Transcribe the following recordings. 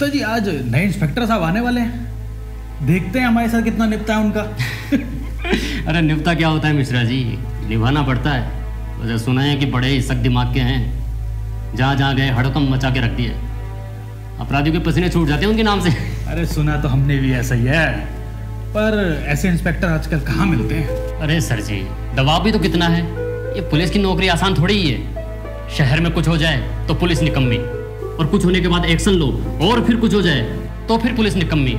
मिश्रा जी आज नए इंस्पेक्टर साहब आने वाले हैं, देखते हैं हमारे साथ कितना निपटा है उनका। अरे निपटा क्या होता है मिश्रा जी, निभाना पड़ता है। वैसे सुना है कि बड़े सख्त दिमाग के हैं, जहाँ जहाँ गए हड़कम मचा के रख दिए, अपराधियों के पसीने छूट जाते हैं उनके नाम से। अरे सुना तो हमने भी ऐसा ही है, पर ऐसे इंस्पेक्टर आजकल कहाँ मिलते हैं। अरे सर जी दबाव भी तो कितना है, ये पुलिस की नौकरी आसान थोड़ी ही है। शहर में कुछ हो जाए तो पुलिस निकम्मी, और कुछ होने के बाद एक्शन लो, और फिर कुछ हो जाए तो फिर पुलिस निकम्मी।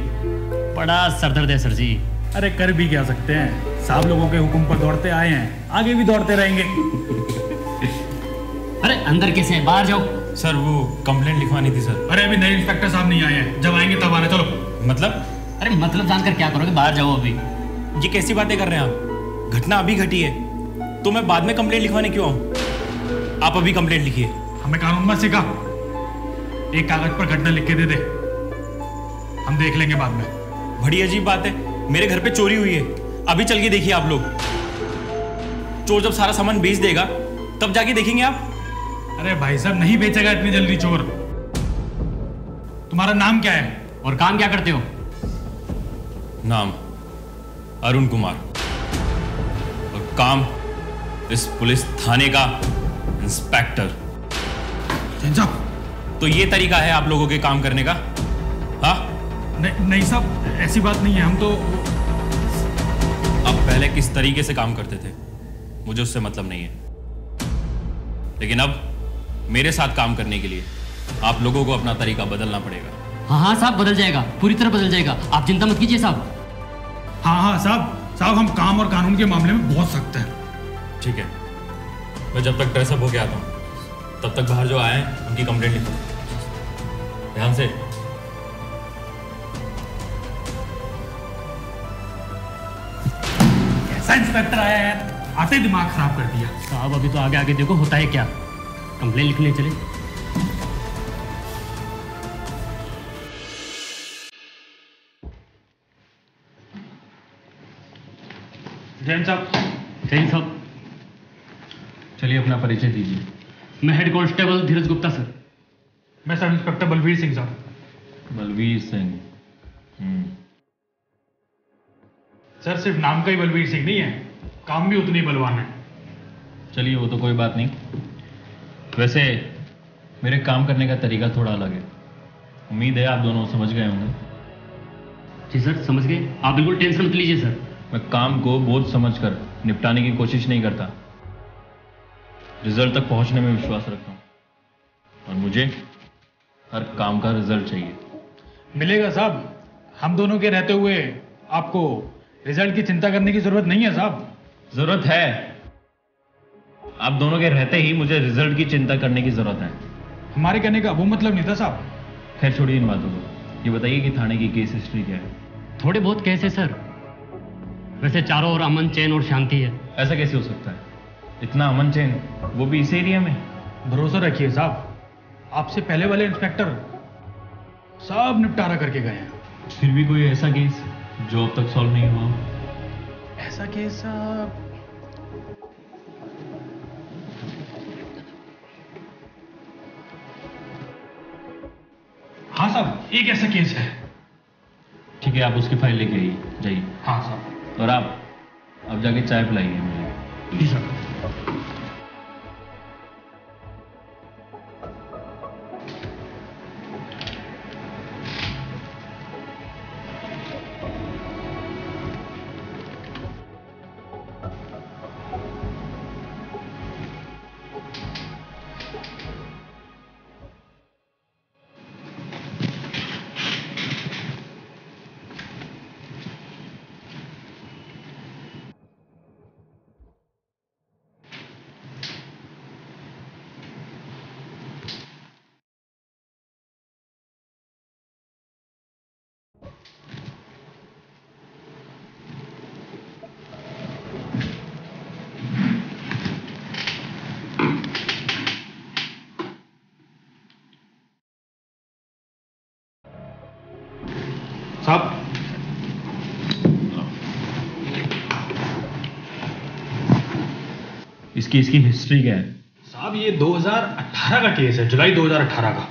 बड़ा सरदर्द है सर जी। अरे कर भी क्या सकते हैं, साहब लोगों के हुक्म पर दौड़ते आए हैं, आगे भी दौड़ते रहेंगे। अरे अंदर कैसे है, बाहर जाओ। सर वो कंप्लेंट लिखवानी थी सर। अरे अभी नए इंस्पेक्टर साहब नहीं आए हैं, जब आएंगे तब आना। चलो। मतलब? अरे मतलब जानकर क्या करोगे, बाहर जाओ अभी। ये कैसी बातें कर रहे हैं आप? घटना अभी घटी है तो मैं बाद में कंप्लेंट लिखवाने क्यों आऊँ? आप अभी कंप्लेंट लिखिए। हमें कानून मत सिखा, एक कागज पर घटना लिख के दे दे, हम देख लेंगे बाद में। बड़ी अजीब बात है, मेरे घर पे चोरी हुई है, अभी चल के देखिए आप लोग। चोर जब सारा सामान बेच देगा तब जाके देखेंगे आप। अरे भाई साहब नहीं बेचेगा इतनी जल्दी चोर। तुम्हारा नाम क्या है और काम क्या करते हो? नाम अरुण कुमार, और काम इस पुलिस थाने का इंस्पेक्टर। तो ये तरीका है आप लोगों के काम करने का? हाँ नहीं साहब ऐसी बात नहीं है, हम तो। आप पहले किस तरीके से काम करते थे मुझे उससे मतलब नहीं है, लेकिन अब मेरे साथ काम करने के लिए आप लोगों को अपना तरीका बदलना पड़ेगा। हाँ हाँ साहब बदल जाएगा, पूरी तरह बदल जाएगा, आप चिंता मत कीजिए साहब। हाँ साहब हम काम और कानून के मामले में बहुत सख्त हैं। ठीक है, मैं जब तक ड्रेसअप होके आता हूँ तब तक बाहर जो आए उनकी कंप्लेंट लिखो ध्यान से। कैसा इंस्पेक्टर आया है, आते दिमाग खराब कर दिया। साहब अभी तो आगे आगे देखो होता है क्या। कंप्लेंट लिखने चले। जैन साहब चलिए अपना परिचय दीजिए। मैं हेड कांस्टेबल धीरज गुप्ता सर। मैं सब इंस्पेक्टर बलवीर सिंह साहब। बलवीर सिंह। सर सिर्फ नाम का ही बलवीर सिंह नहीं है, काम भी उतनी बलवान है। चलिए वो तो कोई बात नहीं, वैसे मेरे काम करने का तरीका थोड़ा अलग है, उम्मीद है आप दोनों समझ गए होंगे। जी सर समझ गए, आप बिल्कुल टेंशन मत लीजिए सर। मैं काम को बोझ समझकर निपटाने की कोशिश नहीं करता, रिजल्ट तक पहुंचने में विश्वास रखता हूं, और मुझे हर काम का रिजल्ट चाहिए। मिलेगा साहब, हम दोनों के रहते हुए आपको रिजल्ट की चिंता करने की जरूरत नहीं है साहब। जरूरत है, आप दोनों के रहते ही मुझे रिजल्ट की चिंता करने की जरूरत है। हमारे कहने का वो मतलब नहीं था साहब। खैर छोड़िए इन बातों को, ये बताइए कि थाने की केस हिस्ट्री क्या है? थोड़े बहुत केस है सर, वैसे चारों ओर अमन चैन और शांति है। ऐसा कैसे हो सकता है, इतना अमन चैन, वो भी इस एरिया में? भरोसा रखिए साहब, आपसे पहले वाले इंस्पेक्टर सब निपटारा करके गए हैं। फिर भी कोई ऐसा केस जो अब तक सॉल्व नहीं हुआ? ऐसा केस साहब, हाँ साहब एक ऐसा केस है। ठीक है, आप उसकी फाइल लेके आइए, जाइए। हाँ साहब। और आप अब जाके चाय पिलाइए मुझे। जी सर। साहब इसकी हिस्ट्री क्या है? साहब ये 2018 का केस है, जुलाई 2018 का।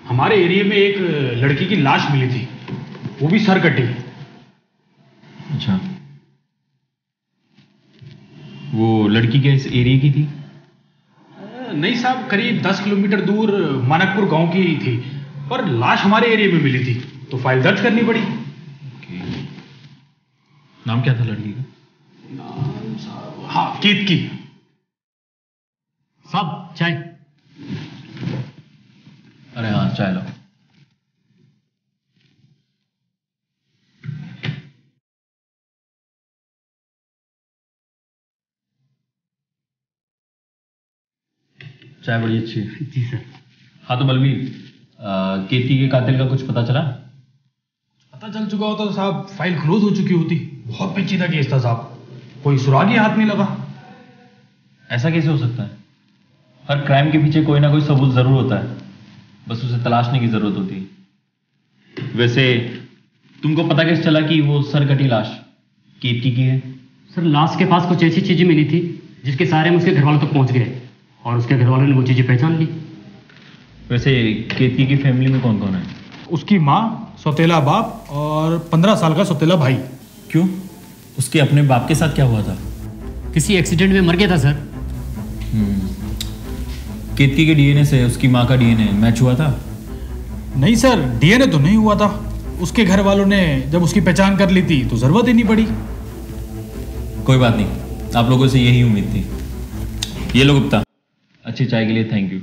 हमारे एरिया में एक लड़की की लाश मिली थी, वो भी सर कटी। अच्छा, वो लड़की क्या इस एरिया की थी? नहीं साहब, करीब 10 किलोमीटर दूर मानकपुर गांव की थी, पर लाश हमारे एरिया में मिली थी, तो फाइल दर्ज करनी पड़ी। नाम क्या था लड़की का? नाम साहब, हाँ, केतकी। साहब चाय। अरे हाँ, चाय लो। चाय बड़ी अच्छी है। जी सर। हाँ तो बलवीर, केतकी के कातिल का कुछ पता चला? पता चल चुका होता तो साहब फाइल क्लोज हो चुकी होती। बहुत पेचीदा केस था साहब, कोई सुराग ही हाथ नहीं लगा। ऐसा कैसे हो सकता है? हर क्राइम के पीछे कोई ना कोई सबूत जरूर होता है, बस उसे तलाशने की जरूरत होती है। वैसे तुमको पता कैसे चला कि वो सरकटी लाश केतकी की है? सर लाश के पास कुछ ऐसी चीजें मिली थी जिसके सहारे हम उसके घर वालों तक पहुंच गए, और उसके घर वालों ने वो चीजें पहचान ली। वैसे केतकी की फैमिली में कौन कौन है? उसकी माँ, सौतेला बाप और 15 साल का सौतेला भाई। क्यों? उसके अपने बाप के साथ क्या हुआ था? किसी एक्सीडेंट में मर गया था सर। केतकी के डीएनए से उसकी माँ का डीएनए मैच हुआ था? नहीं सर, डीएनए तो नहीं हुआ था। उसके घर वालों ने जब उसकी पहचान कर ली थी तो जरूरत ही नहीं पड़ी। कोई बात नहीं, आप लोगों से यही उम्मीद थी। ये लो गुप्ता। अच्छी चाय के लिए थैंक यू।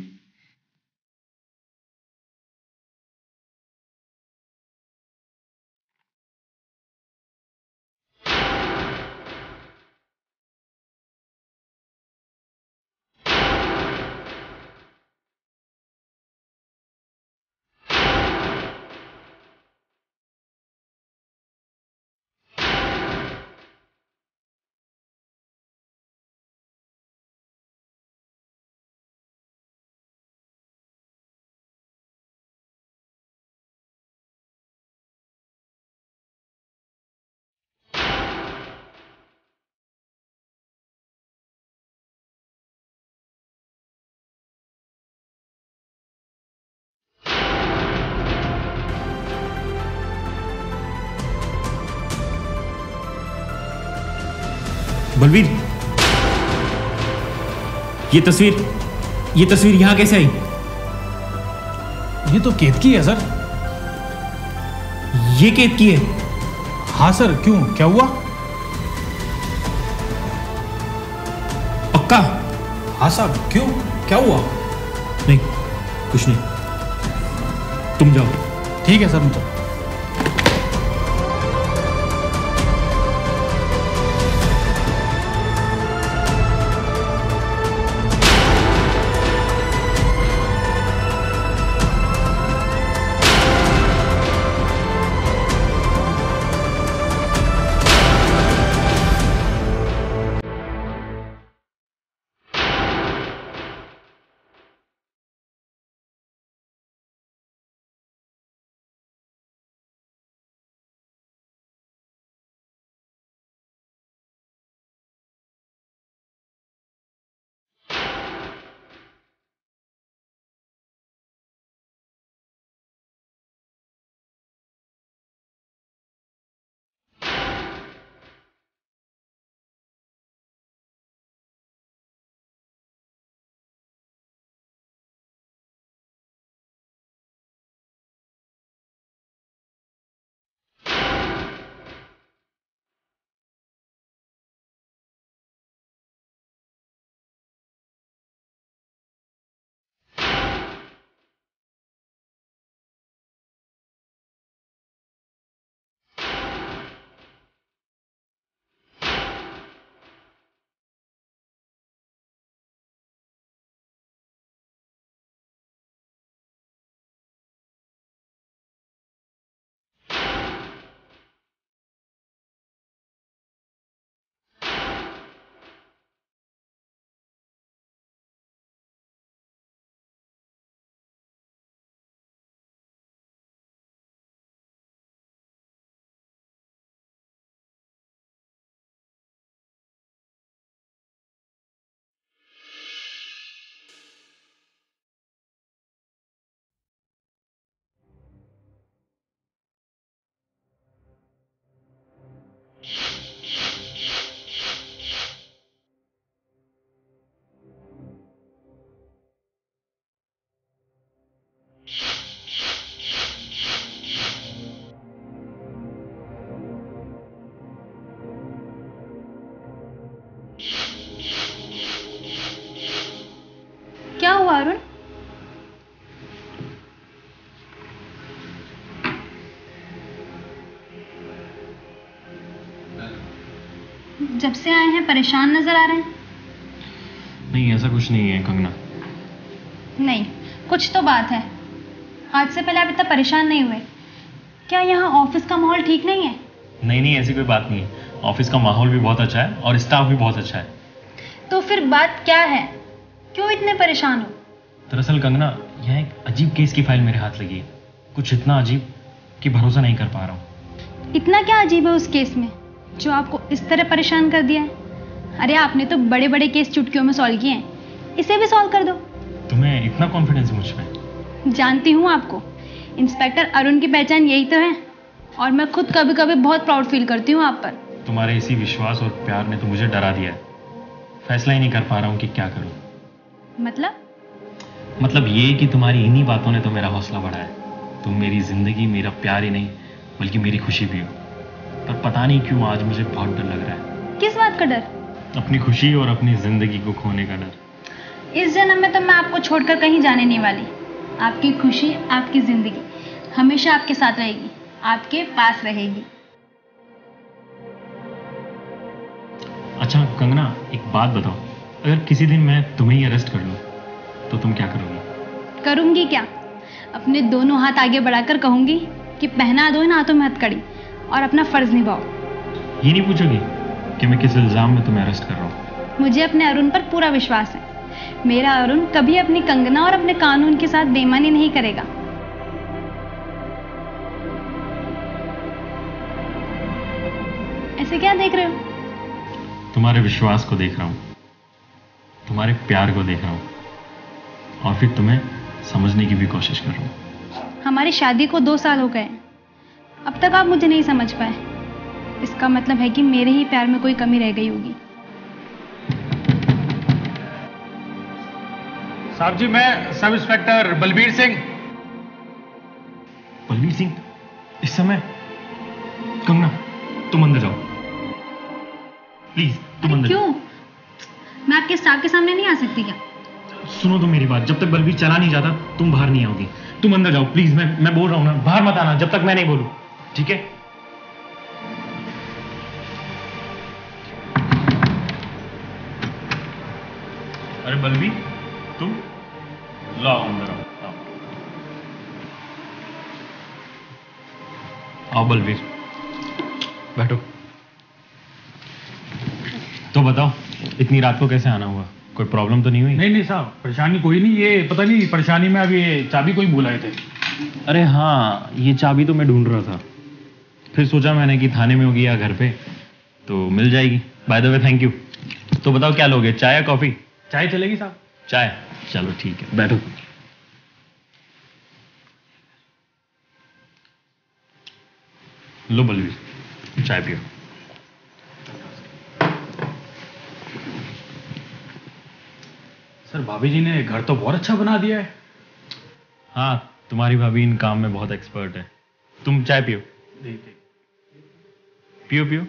बलवीर, ये तस्वीर यहां कैसे आई? ये तो केतकी है सर। ये केतकी है? हाँ सर, क्यों, क्या हुआ? पक्का? हाँ साहब, क्यों, क्या हुआ? नहीं, कुछ नहीं। तुम जाओ। ठीक है सर, मतलब क्या हुआ अरुण? जब से आए हैं परेशान नजर आ रहे हैं। नहीं, ऐसा कुछ नहीं है कंगना। नहीं, कुछ तो बात है। आज से पहले आप इतना परेशान नहीं हुए। क्या यहाँ ऑफिस का माहौल ठीक नहीं है? नहीं, ऐसी कोई बात नहीं है। ऑफिस का माहौल भी बहुत अच्छा है और स्टाफ भी बहुत अच्छा है। तो फिर बात क्या है? क्यों इतने परेशान हो? दरअसल कंगना, यह एक अजीब केस की फाइल मेरे हाथ लगी है। कुछ इतना अजीब कि भरोसा नहीं कर पा रहा हूँ। इतना क्या अजीब है उस केस में जो आपको इस तरह परेशान कर दिया है? अरे आपने तो बड़े बड़े केस चुटकियों में सॉल्व किए हैं, इसे भी सॉल्व कर दो। तुम्हें इतना कॉन्फिडेंस है मुझ पे? जानती हूँ आपको। इंस्पेक्टर अरुण की पहचान यही तो है, और मैं खुद कभी कभी बहुत प्राउड फील करती हूँ आप पर। तुम्हारे इसी विश्वास और प्यार ने तो मुझे डरा दिया है। फैसला ही नहीं कर पा रहा हूँ कि क्या करूँ। मतलब ये कि तुम्हारी इन्हीं बातों ने तो मेरा हौसला बढ़ाया है। तुम मेरी जिंदगी, मेरा प्यार ही नहीं बल्कि मेरी खुशी भी हो। पर पता नहीं क्यों आज मुझे बहुत डर लग रहा है। किस बात का डर? अपनी खुशी और अपनी जिंदगी को खोने का डर। इस जन्म में तो मैं आपको छोड़कर कहीं जाने नहीं वाली। आपकी खुशी, आपकी जिंदगी हमेशा आपके साथ रहेगी, आपके पास रहेगी। अच्छा कंगना, एक बात बताओ, अगर किसी दिन मैं तुम्हें ही अरेस्ट कर लूं तो तुम क्या करोगी? करूंगी क्या? अपने दोनों हाथ आगे बढ़ाकर कहूंगी कि पहना दो इन हाथों में हथकड़ी और अपना फर्ज निभाओ। ये नहीं पूछोगी कि मैं किस इल्जाम में तुम्हें अरेस्ट कर रहा हूँ? मुझे अपने अरुण पर पूरा विश्वास है। मेरा अरुण कभी अपनी कंगना और अपने कानून के साथ बेईमानी नहीं करेगा। ऐसे क्या देख रहे हो? तुम्हारे विश्वास को देख रहा हूँ, तुम्हारे प्यार को देख रहा हूँ, और फिर तुम्हें समझने की भी कोशिश कर रहा हूँ। हमारी शादी को 2 साल हो गए, अब तक आप मुझे नहीं समझ पाए। इसका मतलब है कि मेरे ही प्यार में कोई कमी रह गई होगी। साहब जी, मैं सब इंस्पेक्टर बलबीर सिंह। बलबीर सिंह? इस समय? कंगना, तुम अंदर जाओ प्लीज, तुम अंदर। क्यों? मैं आपके स्टाफ के सामने नहीं आ सकती क्या? सुनो तो मेरी बात, जब तक बलबीर चला नहीं जाता तुम बाहर नहीं आओगी। तुम अंदर जाओ प्लीज, मैं बोल रहा हूं ना, बाहर मत आना जब तक मैं नहीं बोलूं, ठीक है? अरे बलबीर, तुम लाओ अंदर आओ। आओ बलबीर, बैठो। तो बताओ, इतनी रात को कैसे आना हुआ? कोई प्रॉब्लम तो नहीं हुई? नहीं साहब, परेशानी कोई नहीं। ये पता नहीं परेशानी में अभी ये चाबी कोई भूल आए थे। अरे हाँ, ये चाबी तो मैं ढूंढ रहा था, फिर सोचा मैंने कि थाने में होगी या घर पे, तो मिल जाएगी। By the way thank you. तो बताओ क्या लोगे, चाय या कॉफी? चाय चलेगी साहब। चाय, चलो ठीक है, बैठो। लो बलवीर, चाय पियो। सर, भाभी जी ने घर तो बहुत अच्छा बना दिया है। हाँ, तुम्हारी भाभी इन काम में बहुत एक्सपर्ट है। तुम चाय पियो। पियो पियो।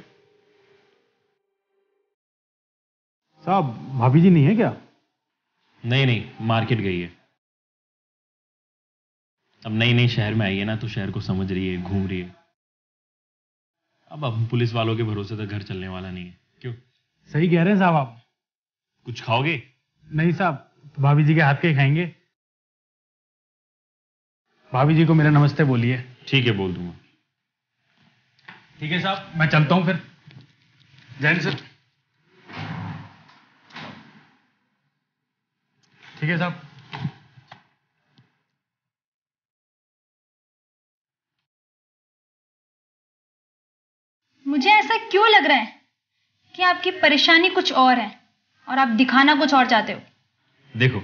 साहब, भाभी जी नहीं है क्या? नहीं, मार्केट गई है। अब नई शहर में आई है ना, तो शहर को समझ रही है, घूम रही है। अब पुलिस वालों के भरोसे तो घर चलने वाला नहीं है। क्यों? सही कह रहे हैं साहब आप। कुछ खाओगे? नहीं साहब, तो भाभी जी के हाथ के ही खाएंगे। भाभी जी को मेरा नमस्ते बोलिए। ठीक है, बोल दूंगा। ठीक है साहब, मैं चलता हूं फिर। जय हिंद सर। ठीक है साहब। मुझे ऐसा क्यों लग रहा है कि आपकी परेशानी कुछ और है और आप दिखाना कुछ और चाहते हो? देखो,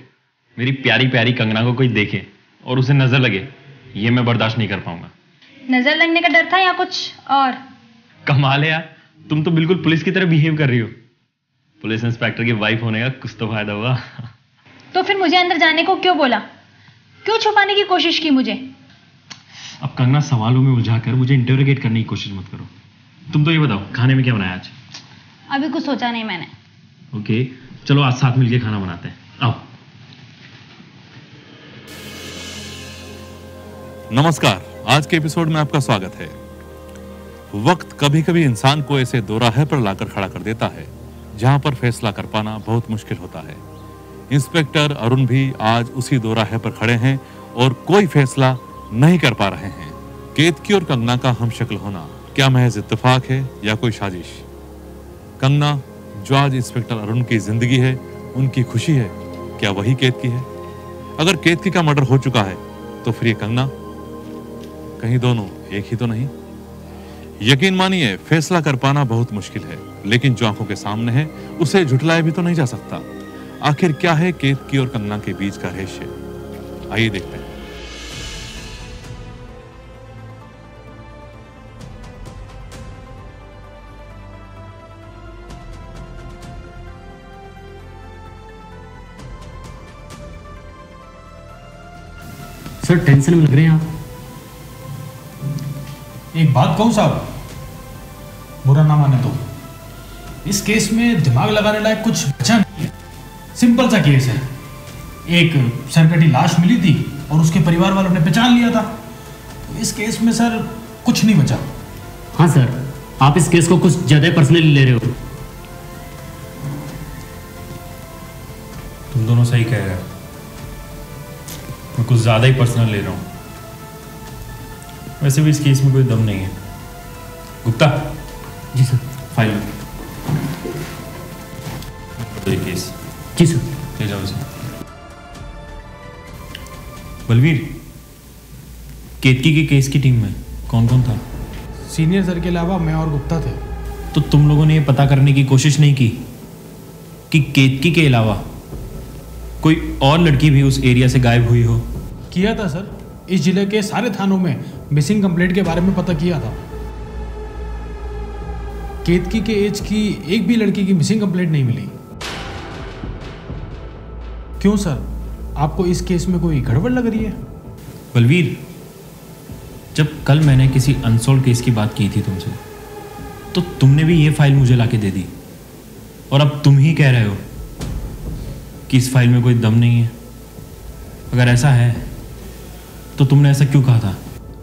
मेरी प्यारी प्यारी कंगना को कोई देखे और उसे नजर लगे, ये मैं बर्दाश्त नहीं कर पाऊंगा। नजर लगने का डर था या कुछ और? कमाल है यार, तुम तो बिल्कुल पुलिस की तरह बिहेव कर रही हो। पुलिस इंस्पेक्टर की वाइफ होने का कुछ तो फायदा हुआ। तो फिर मुझे अंदर जाने को क्यों बोला? क्यों छुपाने की कोशिश की मुझे? अब कंगना, सवालों में उलझाकर मुझे इंटरोगेट करने की कोशिश मत करो। तुम तो ये बताओ, खाने में क्या बनाया आज? अभी कुछ सोचा नहीं मैंने। ओके, चलो आज साथ मिलके खाना बनाते हैं। आओ। नमस्कार, आज के एपिसोड में आपका स्वागत है। वक्त कभी कभी इंसान को ऐसे दोराहे पर लाकर खड़ा कर देता है जहां पर फैसला कर पाना बहुत मुश्किल होता है। इंस्पेक्टर अरुण भी आज उसी दोराहे पर खड़े हैं और कोई फैसला नहीं कर पा रहे हैं। केतकी और कंगना का हमशक्ल होना क्या महज इत्तेफाक है या कोई साजिश? कंगना जो आज इंस्पेक्टर अरुण की जिंदगी है, उनकी खुशी है, क्या वही केतकी है? अगर केतकी का मर्डर हो चुका है तो फिर ये कंगना, कहीं दोनों एक ही तो नहीं? यकीन मानिए, फैसला कर पाना बहुत मुश्किल है, लेकिन जो आंखों के सामने है उसे झुठलाया भी तो नहीं जा सकता। आखिर क्या है केतकी और कंगना के बीच का रहस्य? आइए देखते हैं। सर टेंशन में लग रहे हैं आप। एक बात कहूँ साहब, बुरा ना माने तो, इस केस में दिमाग लगाने लायक कुछ बचा नहीं है। सिंपल सा केस है। एक सरकटी लाश मिली थी और उसके परिवार वालों ने पहचान लिया था। तो इस केस में सर कुछ नहीं बचा। हाँ सर, आप इस केस को कुछ ज्यादा पर्सनली ले रहे हो। तुम दोनों सही कह रहे हो, मैं कुछ ज़्यादा ही पर्सनल ले रहा हूँ। वैसे भी इस केस में कोई दम नहीं है। गुप्ता। जी सर। फाइल ये केस। जी सर। ले जाओ इसे। बलवीर, केतकी के केस की टीम में कौन कौन था? सीनियर सर के अलावा मैं और गुप्ता थे। तो तुम लोगों ने ये पता करने की कोशिश नहीं की कि केतकी के अलावा कोई और लड़की भी उस एरिया से गायब हुई हो? किया था सर। इस जिले के सारे थानों में मिसिंग कंप्लेंट के बारे में पता किया था। केतकी के एज की एक भी लड़की की मिसिंग कंप्लेंट नहीं मिली। क्यों सर, आपको इस केस में कोई गड़बड़ लग रही है? बलवीर, जब कल मैंने किसी अनसॉल्व केस की बात की थी तुमसे, तो तुमने भी ये फाइल मुझे लाके दे दी, और अब तुम ही कह रहे हो कि इस फाइल में कोई दम नहीं है। अगर ऐसा है तो तुमने ऐसा क्यों कहा था?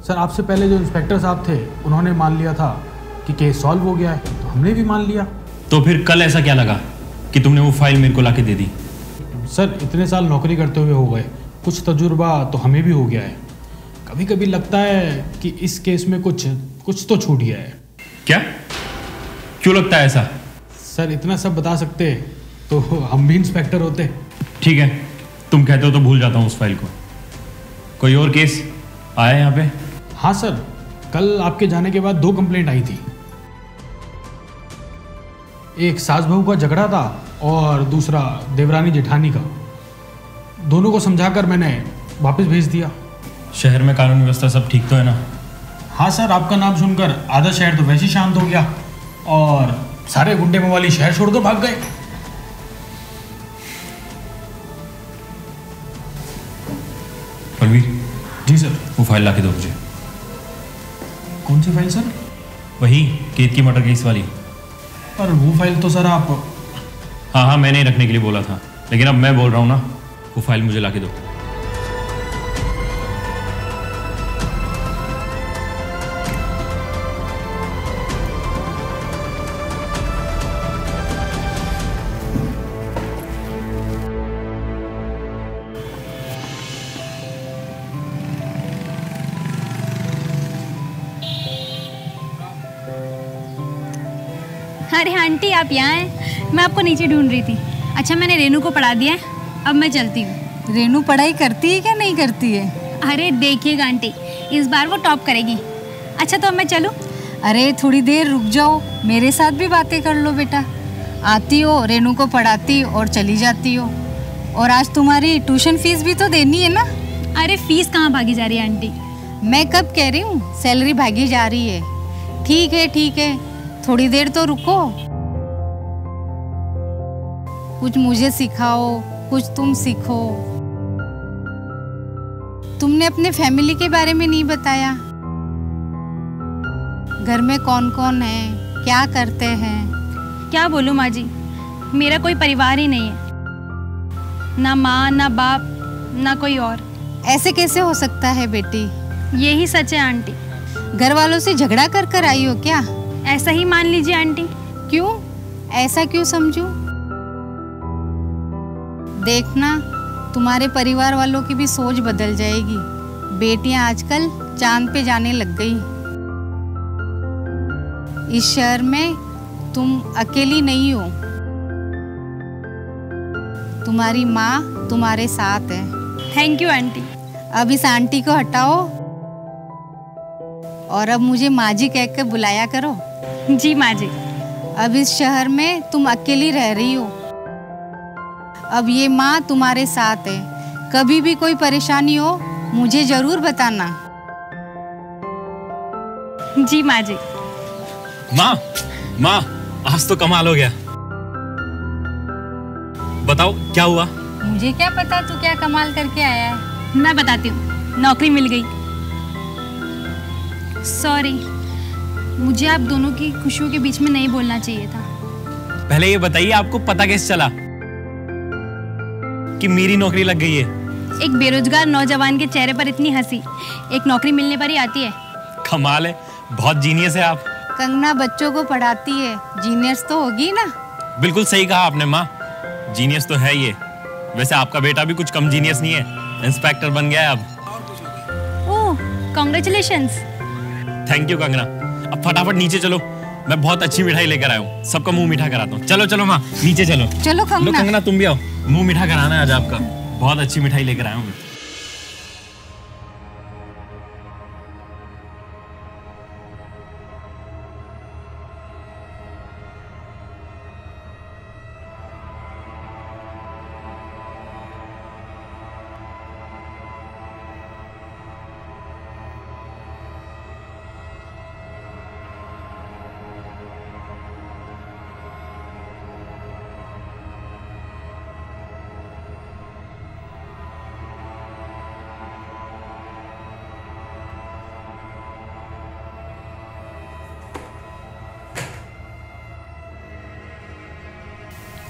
सर, आपसे पहले जो इंस्पेक्टर साहब थे उन्होंने मान लिया था कि केस सॉल्व हो गया है, तो हमने भी मान लिया। तो फिर कल ऐसा क्या लगा कि तुमने वो फाइल मेरे को लाके दे दी? सर, इतने साल नौकरी करते हुए हो गए, कुछ तजुर्बा तो हमें भी हो गया है। कभी कभी लगता है कि इस केस में कुछ तो छूट गया है। क्या? क्यों लगता है ऐसा? सर, इतना सब बता सकते तो हम भी इंस्पेक्टर होते। ठीक है, तुम कहते हो तो भूल जाता हूँ उस फाइल को। कोई और केस आया यहाँ पे? हाँ सर, कल आपके जाने के बाद 2 कंप्लेंट आई थी। एक सास बहू का झगड़ा था और दूसरा देवरानी जेठानी का। दोनों को समझाकर मैंने वापस भेज दिया। शहर में कानून व्यवस्था सब ठीक तो है ना? हाँ सर, आपका नाम सुनकर आधा शहर तो वैसे ही शांत हो गया और सारे गुंडे मवाली शहर छोड़कर भाग गए। बलवीर। जी सर। वो फाइल लाके दो मुझे। कौन सी फाइल सर? वही केतकी मर्डर केस वाली। पर वो फाइल तो सर आप... हाँ, मैंने ही रखने के लिए बोला था, लेकिन अब मैं बोल रहा हूँ ना, वो फाइल मुझे लाके दो। अरे आंटी, आप यहाँ हैं? मैं आपको नीचे ढूंढ रही थी। अच्छा, मैंने रेनू को पढ़ा दिया है, अब मैं चलती हूँ। रेनू पढ़ाई करती है क्या नहीं करती है? अरे देखिएगा आंटी, इस बार वो टॉप करेगी। अच्छा, तो अब मैं चलूँ? अरे थोड़ी देर रुक जाओ, मेरे साथ भी बातें कर लो बेटा। आती हो, रेनू को पढ़ाती और चली जाती हो। और आज तुम्हारी ट्यूशन फीस भी तो देनी है ना? अरे फीस कहाँ भागी जा रही है आंटी? मैं कब कह रही हूँ सैलरी भागी जा रही है। ठीक है ठीक है, थोड़ी देर तो रुको। कुछ मुझे सिखाओ, कुछ तुम सीखो। तुमने अपने फैमिली के बारे में नहीं बताया। घर में कौन कौन है, क्या करते हैं? क्या बोलूँ माँ जी, मेरा कोई परिवार ही नहीं है। ना माँ, ना बाप, ना कोई और। ऐसे कैसे हो सकता है बेटी? यही सच है आंटी। घर वालों से झगड़ा कर कर आई हो क्या? ऐसा ही मान लीजिए आंटी। क्यों? ऐसा क्यों समझूं? देखना, तुम्हारे परिवार वालों की भी सोच बदल जाएगी। बेटियां आजकल चांद पे जाने लग गई। इस शहर में तुम अकेली नहीं हो। तुम्हारी माँ तुम्हारे साथ है। Thank you aunty. अब इस आंटी को हटाओ और अब मुझे माँ जी कहकर बुलाया करो। जी माँ जी। अब इस शहर में तुम अकेली रह रही हो। अब ये माँ तुम्हारे साथ है। कभी भी कोई परेशानी हो मुझे जरूर बताना। जी माँ जी। माँ, माँ, आज तो कमाल हो गया। बताओ क्या हुआ? मुझे क्या पता तू क्या कमाल करके आया है। मैं बताती हूँ, नौकरी मिल गई। सॉरी, मुझे आप दोनों की खुशियों के बीच में नहीं बोलना चाहिए था। पहले ये बताइए, आपको पता कैसे चला कि मेरी नौकरी लग गई है? एक बेरोजगार नौजवान के चेहरे पर इतनी हंसी एक नौकरी मिलने पर ही आती है। कमाल है, बहुत जीनियस है आप। कंगना बच्चों को पढ़ाती है, जीनियस तो होगी ना। बिल्कुल सही कहा आपने माँ, जीनियस तो है ये। वैसे आपका बेटा भी कुछ कम जीनियस नहीं है, इंस्पेक्टर बन गया है अब। ओह, कॉन्ग्रेचुलेशंस। Thank you Kangana. अब फटाफट नीचे चलो, मैं बहुत अच्छी मिठाई लेकर आया हूँ, सबका मुंह मीठा कराता हूँ। चलो चलो माँ, नीचे चलो। चलो लो कंगना, तुम भी आओ, मुंह मीठा कराना है आज आपका। बहुत अच्छी मिठाई लेकर आया हूँ मैं।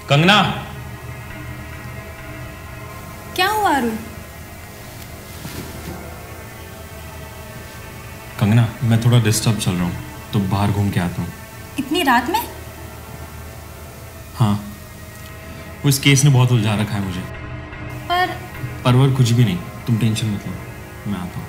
कंगना, क्या हुआ अरुण? कंगना, मैं थोड़ा डिस्टर्ब चल रहा हूँ, तो बाहर घूम के आता हूँ। इतनी रात में? हाँ, वो इस केस ने बहुत उलझा रखा है मुझे। पर परवर कुछ भी नहीं, तुम टेंशन मत लो, मैं आता हूँ।